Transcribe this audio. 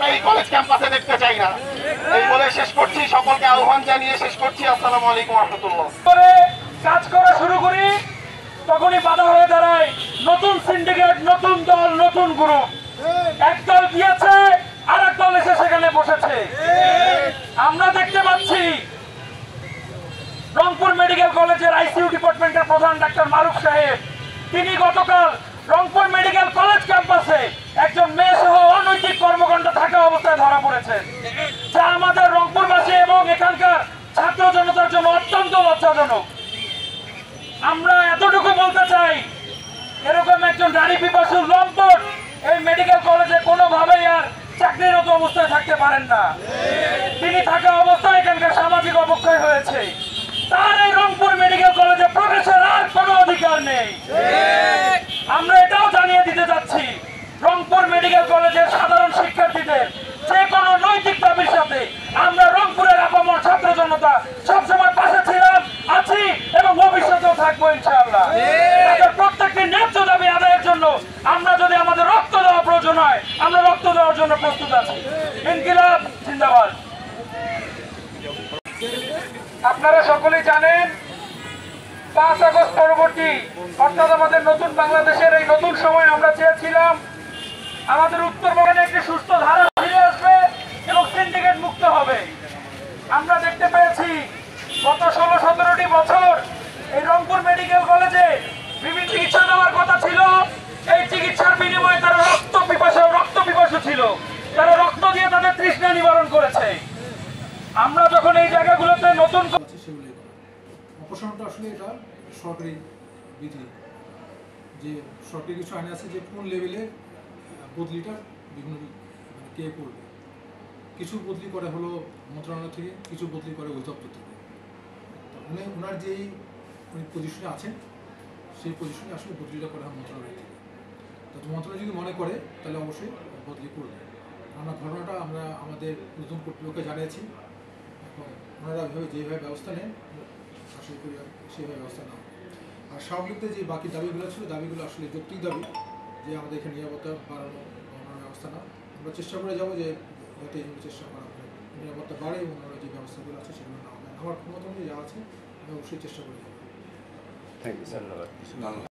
আমরা এই কলেজ ক্যাম্পাসে দেখতে চাই না। এই বলে শেষ করছি, সকলকে আহ্বান জানিয়ে শেষ করছি। আসসালামু আলাইকুম ওয়া রাহমাতুল্লাহ। কাজ করা শুরু করি তখনই বাধা হয়ে দাঁড়ায় নতুন সিন্ডিকেট, নতুন দল, নতুন গ্রুপ। এক দল গিয়েছে, আর এক দল এসে সেখানে বসেছে। আমরা দেখতে পাচ্ছি রংপুর মেডিকেল কলেজের আইসিইউ ডিপার্টমেন্টের প্রধান ডাক্তার মারুফ সাহেব, তিনি গতকাল রংপুর মেডিকেল কলেজ ক্যাম্পাসে একজন মেয়ে সহ অনৈতিক কর্মকাণ্ড থাকা অবস্থায় ধরা পড়েছেন, যা আমাদের রংপুরবাসী এবং এখানকার ছাত্র জনতার জন্য অত্যন্ত লজ্জাজনক। আমরা এতটুকু বলতে চাই, এরকম একজন নারী পিপাসু লম্পট এই মেডিকেল কলেজে কোনোভাবেই আর চাকরিরত অবস্থায় থাকতে পারেন না। তিনি থাকা অবস্থায় এখানকার সামাজিক অবক্ষয় হয়েছে, তার এই রংপুর মেডিকেল কলেজে প্রবেশের আর কোনো অধিকার নেই। আমরা এটাও জানিয়ে দিতে যাচ্ছি, রংপুর মেডিকেল কলেজের সাধারণ শিক্ষার্থীদের যে কোনো নৈতিক দাবির সাথে আমরা রংপুরের আপামর ছাত্র জনতা সবসময় পাশে ছিলাম, আছি এবং ভবিষ্যতেও থাকবো ইনশাআল্লাহ। তাদের প্রত্যেকটি ন্যায্য দাবি আদায়ের জন্য আমরা যদি আমাদের রক্ত দেওয়া প্রয়োজন হয়, আমরা রক্ত দেওয়ার জন্য প্রস্তুত আছি। ইনকিলাব জিন্দাবাদ। আপনারা সকলেই জানেন 5 আগস্ট পরবর্তী অর্থাৎ আমাদের নতুন বাংলাদেশের এই নতুন সময় আমরা চেয়েছিলাম আমাদের উত্তরবঙ্গে একটি সুস্থ ধারা ফিরে আসবে এবং সিন্ডিকেট মুক্ত হবে। আমরা দেখতে পেয়েছি গত 16-17টি বছর এই রংপুর মেডিকেল কলেজে বিভিন্ন চিকিৎসা দেওয়ার কথা ছিল। এই চিকিৎসার বিনিময়ে তারা রক্ত পিপাসু ছিল, তারা রক্ত দিয়ে তাদের তৃষ্ণা নিবারণ করেছে। আমরা যখন এই জায়গাগুলোতে নতুন অপসারণটা আসলে এটা সরকারি বিধি, যে সরকারি কিছু আইন আছে যে কোন লেভেলে বদলিটা বিভিন্ন কে করবে। কিছু বদলি করে হলো মন্ত্রণালয় থেকে, কিছু বদলি করে অধিদপ্তর থেকে। ওনার যেই উনি পজিশনে আছেন সেই পজিশনে আসলে বদলিটা করা হয় মন্ত্রণালয় থেকে। তো মন্ত্রণালয় যদি মনে করে তাহলে অবশ্যই বদলি করবে। আমরা ঘটনাটা আমরা আমাদের নতুন কর্তৃপক্ষকে জানিয়েছি, এখন ওনারা যেভাবে ব্যবস্থা নেন আশা করি সেভাবে ব্যবস্থা নেওয়া। আর স্বাভাবিকতে যে বাকি দাবিগুলো ছিল, দাবিগুলো আসলে যৌক্তিক দাবি, যে আমাদের এখানে নিরাপত্তা বাড়ানো বা ব্যবস্থা না, আমরা চেষ্টা করে যাবো যে যাতে চেষ্টা করা হয় নিরাপত্তা বাড়ে এবং অন্যান্য যে ব্যবস্থাগুলো আছে সেগুলো না হবে। আমার ক্ষমতা অনুযায়ী যা আছে আমি অবশ্যই চেষ্টা করে যাবো। Thank you sir.